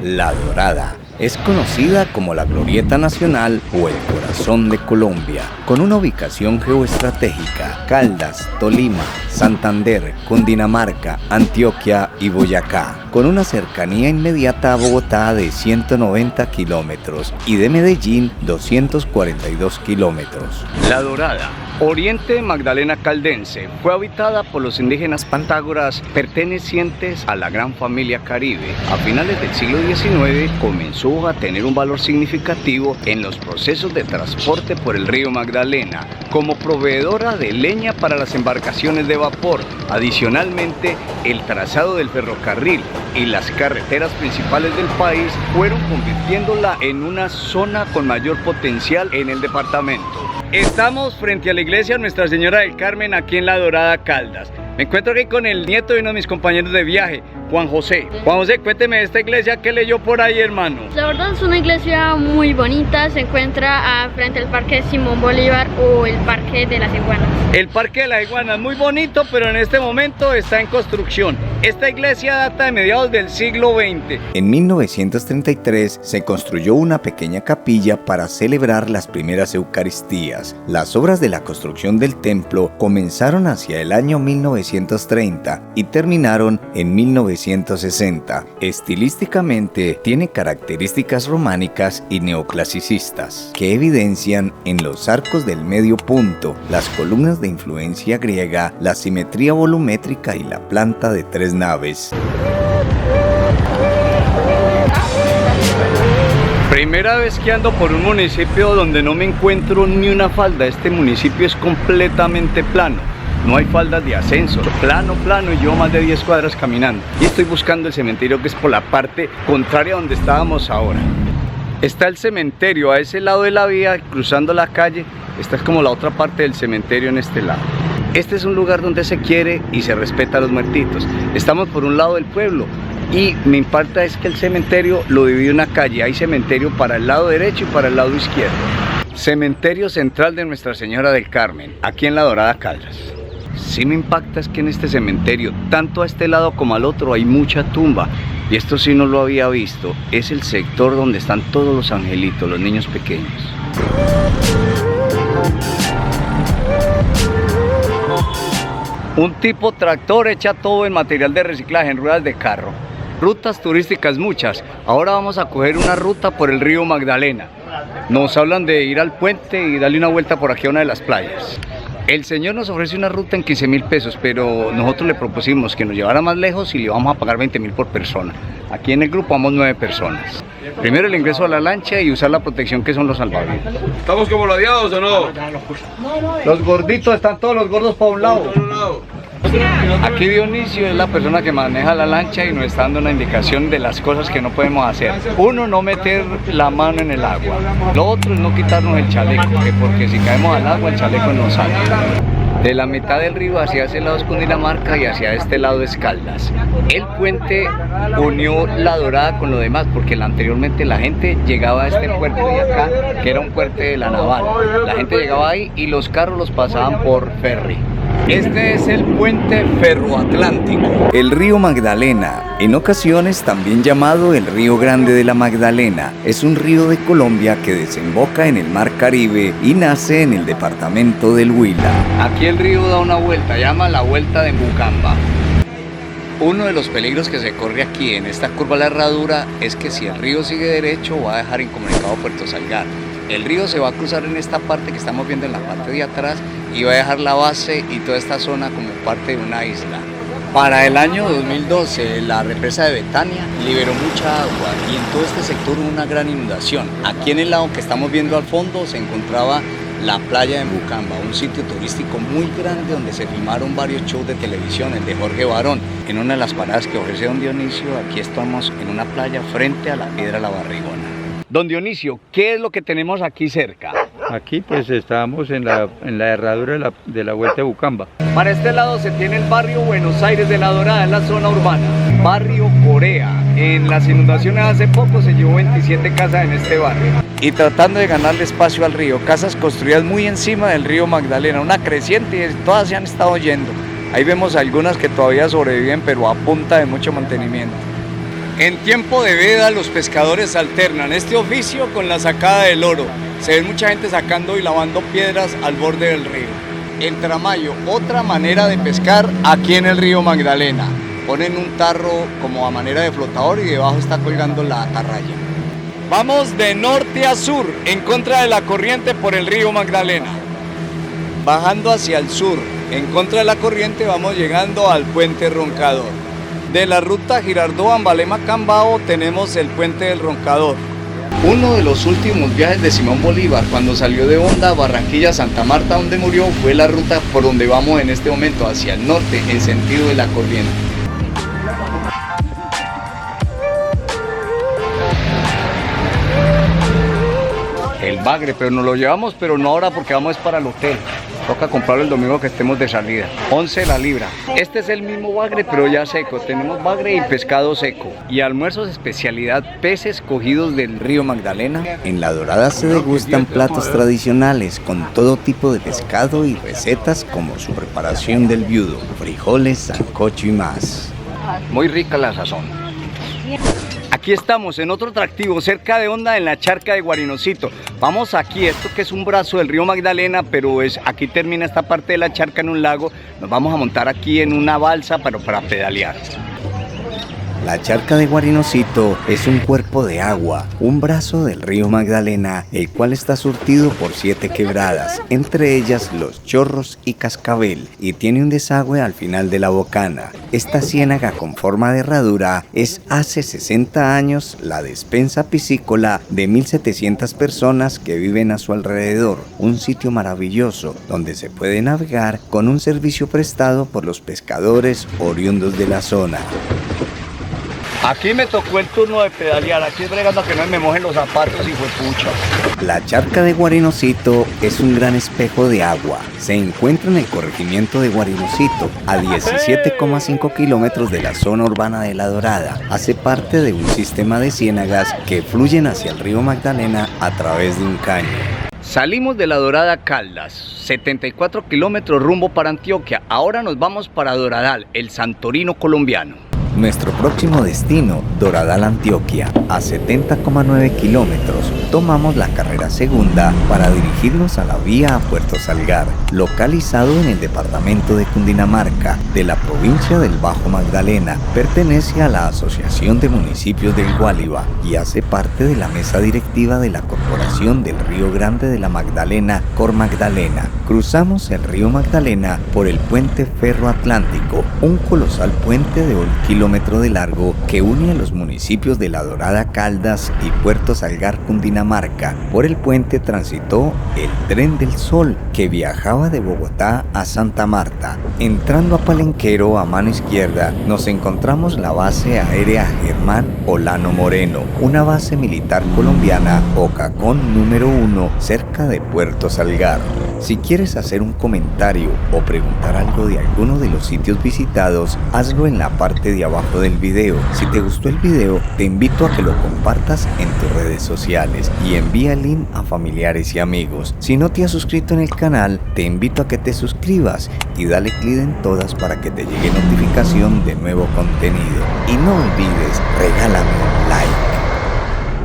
La Dorada es conocida como la Glorieta Nacional o el Corazón de Colombia, con una ubicación geoestratégica: Caldas, Tolima, Santander, Cundinamarca, Antioquia y Boyacá, con una cercanía inmediata a Bogotá de 190 kilómetros y de Medellín 242 kilómetros. La Dorada, oriente Magdalena Caldense, fue habitada por los indígenas pantágoras pertenecientes a la gran familia Caribe. A finales del siglo XIX comenzó a tener un valor significativo en los procesos de transporte por el río Magdalena, como proveedora de leña para las embarcaciones de vapor. Adicionalmente, el trazado del ferrocarril y las carreteras principales del país fueron convirtiéndola en una zona con mayor potencial en el departamento. Estamos frente a la iglesia Nuestra Señora del Carmen, aquí en La Dorada, Caldas. Me encuentro aquí con el nieto de uno de mis compañeros de viaje, Juan José. Juan José, cuénteme de esta iglesia, ¿qué leyó por ahí, hermano? La verdad es una iglesia muy bonita, se encuentra frente al Parque Simón Bolívar o el Parque de las Iguanas. El Parque de las Iguanas, muy bonito, pero en este momento está en construcción. Esta iglesia data de mediados del siglo XX. En 1933 se construyó una pequeña capilla para celebrar las primeras Eucaristías. Las obras de la construcción del templo comenzaron hacia el año 1930 y terminaron en 1960. Estilísticamente tiene características románicas y neoclasicistas, que evidencian en los arcos del medio punto, las columnas de influencia griega, la simetría volumétrica y la planta de 3 naves. Primera vez que ando por un municipio donde no me encuentro ni una falda. Este municipio es completamente plano. No hay faldas de ascenso, plano, y llevo más de 10 cuadras caminando. Y estoy buscando el cementerio, que es por la parte contraria a donde estábamos ahora. Está el cementerio a ese lado de la vía, cruzando la calle. Esta es como la otra parte del cementerio en este lado. Este es un lugar donde se quiere y se respeta a los muertitos. Estamos por un lado del pueblo y me impacta es que el cementerio lo divide una calle. Hay cementerio para el lado derecho y para el lado izquierdo. Cementerio central de Nuestra Señora del Carmen, aquí en La Dorada, Caldas. Sí me impacta es que en este cementerio, tanto a este lado como al otro, hay mucha tumba. Y esto sí no lo había visto. Es el sector donde están todos los angelitos, los niños pequeños. Un tipo tractor echa todo el material de reciclaje en ruedas de carro. Rutas turísticas muchas. Ahora vamos a coger una ruta por el río Magdalena. Nos hablan de ir al puente y darle una vuelta por aquí a una de las playas. El señor nos ofrece una ruta en 15.000 pesos, pero nosotros le propusimos que nos llevara más lejos y le vamos a pagar 20.000 por persona. Aquí en el grupo vamos 9 personas. Primero el ingreso a la lancha y usar la protección que son los salvavidas. ¿Estamos como ladeados o no? Los gorditos, están todos los gordos para un lado. Aquí Dionisio es la persona que maneja la lancha y nos está dando una indicación de las cosas que no podemos hacer. Uno, no meter la mano en el agua. Lo otro es no quitarnos el chaleco, porque si caemos al agua el chaleco nos sale. De la mitad del río hacia ese lado es Cundinamarca y hacia este lado es Caldas. El puente unió La Dorada con lo demás, porque anteriormente la gente llegaba a este puente de acá, que era un puente de la naval. La gente llegaba ahí y los carros los pasaban por ferry. Este es el puente ferroatlántico. El río Magdalena, en ocasiones también llamado el Río Grande de la Magdalena, es un río de Colombia que desemboca en el Mar Caribe y nace en el departamento del Huila. Aquí el río da una vuelta, llama la vuelta de Embucamba. Uno de los peligros que se corre aquí en esta curva de la herradura es que si el río sigue derecho va a dejar incomunicado Puerto Salgar. El río se va a cruzar en esta parte que estamos viendo en la parte de atrás y va a dejar la base y toda esta zona como parte de una isla. Para el año 2012 la represa de Betania liberó mucha agua y en todo este sector hubo una gran inundación. Aquí en el lado que estamos viendo al fondo se encontraba la playa de Embucamba, un sitio turístico muy grande donde se filmaron varios shows de televisión, el de Jorge Barón. En una de las paradas que ofrece don Dionisio, aquí estamos en una playa frente a la Piedra La Barrigona. Don Dionisio, ¿qué es lo que tenemos aquí cerca? Aquí pues estamos en la herradura de la Vuelta de Bucamba. Para este lado se tiene el barrio Buenos Aires de La Dorada, en la zona urbana. Barrio Corea. En las inundaciones hace poco se llevó 27 casas en este barrio. Y tratando de ganarle espacio al río, casas construidas muy encima del río Magdalena, una creciente y todas se han estado yendo. Ahí vemos algunas que todavía sobreviven, pero a punta de mucho mantenimiento. En tiempo de veda los pescadores alternan este oficio con la sacada del oro. Se ve mucha gente sacando y lavando piedras al borde del río. El tramayo, otra manera de pescar aquí en el río Magdalena. Ponen un tarro como a manera de flotador y debajo está colgando la atarraya. Vamos de norte a sur en contra de la corriente por el río Magdalena. Bajando hacia el sur en contra de la corriente vamos llegando al puente Roncador. De la ruta Girardot-Ambalema-Cambao tenemos el puente del Roncador. Uno de los últimos viajes de Simón Bolívar cuando salió de Honda, Barranquilla-Santa Marta, donde murió, fue la ruta por donde vamos en este momento, hacia el norte, en sentido de la corriente. El bagre, pero nos lo llevamos, pero no ahora porque vamos para el hotel. Toca comprarlo el domingo que estemos de salida. 11 la libra. Este es el mismo bagre, pero ya seco. Tenemos bagre y pescado seco. Y almuerzos especialidad, peces cogidos del río Magdalena. En La Dorada se degustan platos tradicionales con todo tipo de pescado y recetas como su preparación del viudo, frijoles, sancocho y más. Muy rica la sazón. Aquí estamos en otro atractivo cerca de Honda, en la charca de Guarinocito. Vamos aquí, esto que es un brazo del río Magdalena, pero aquí termina esta parte de la charca en un lago. Nos vamos a montar aquí en una balsa para pedalear. La charca de Guarinocito es un cuerpo de agua, un brazo del río Magdalena, el cual está surtido por 7 quebradas, entre ellas Los Chorros y Cascabel, y tiene un desagüe al final de la bocana. Esta ciénaga con forma de herradura es hace 60 años la despensa piscícola de 1.700 personas que viven a su alrededor, un sitio maravilloso donde se puede navegar con un servicio prestado por los pescadores oriundos de la zona. Aquí me tocó el turno de pedalear, aquí es bregando a que no me mojen los zapatos, hijo de pucha. La charca de Guarinocito es un gran espejo de agua. Se encuentra en el corregimiento de Guarinocito, a 17,5 kilómetros de la zona urbana de La Dorada. Hace parte de un sistema de ciénagas que fluyen hacia el río Magdalena a través de un caño. Salimos de La Dorada Caldas, 74 kilómetros rumbo para Antioquia. Ahora nos vamos para Doradal, el Santorino colombiano. Nuestro próximo destino, Doradal, Antioquia, a 70,9 kilómetros. Tomamos la carrera segunda para dirigirnos a la vía a Puerto Salgar, localizado en el departamento de Cundinamarca, de la provincia del Bajo Magdalena. Pertenece a la Asociación de Municipios del Guáliba y hace parte de la mesa directiva de la Corporación del Río Grande de la Magdalena, Cormagdalena. Cruzamos el río Magdalena por el puente Ferroatlántico, un colosal puente de 1 kilómetro de largo que une a los municipios de La Dorada, Caldas y Puerto Salgar, Cundinamarca. Por el puente transitó el Tren del Sol que viajaba de Bogotá a Santa Marta. Entrando a Palenquero a mano izquierda nos encontramos la base aérea Germán Olano Moreno, una base militar colombiana Ocacón número 1 cerca de Puerto Salgar. Si quieres hacer un comentario o preguntar algo de alguno de los sitios visitados, hazlo en la parte de abajo del video. Si te gustó el video, te invito a que lo compartas en tus redes sociales y envía el link a familiares y amigos. Si no te has suscrito en el canal, te invito a que te suscribas y dale clic en todas para que te llegue notificación de nuevo contenido. Y no olvides, regálame un like.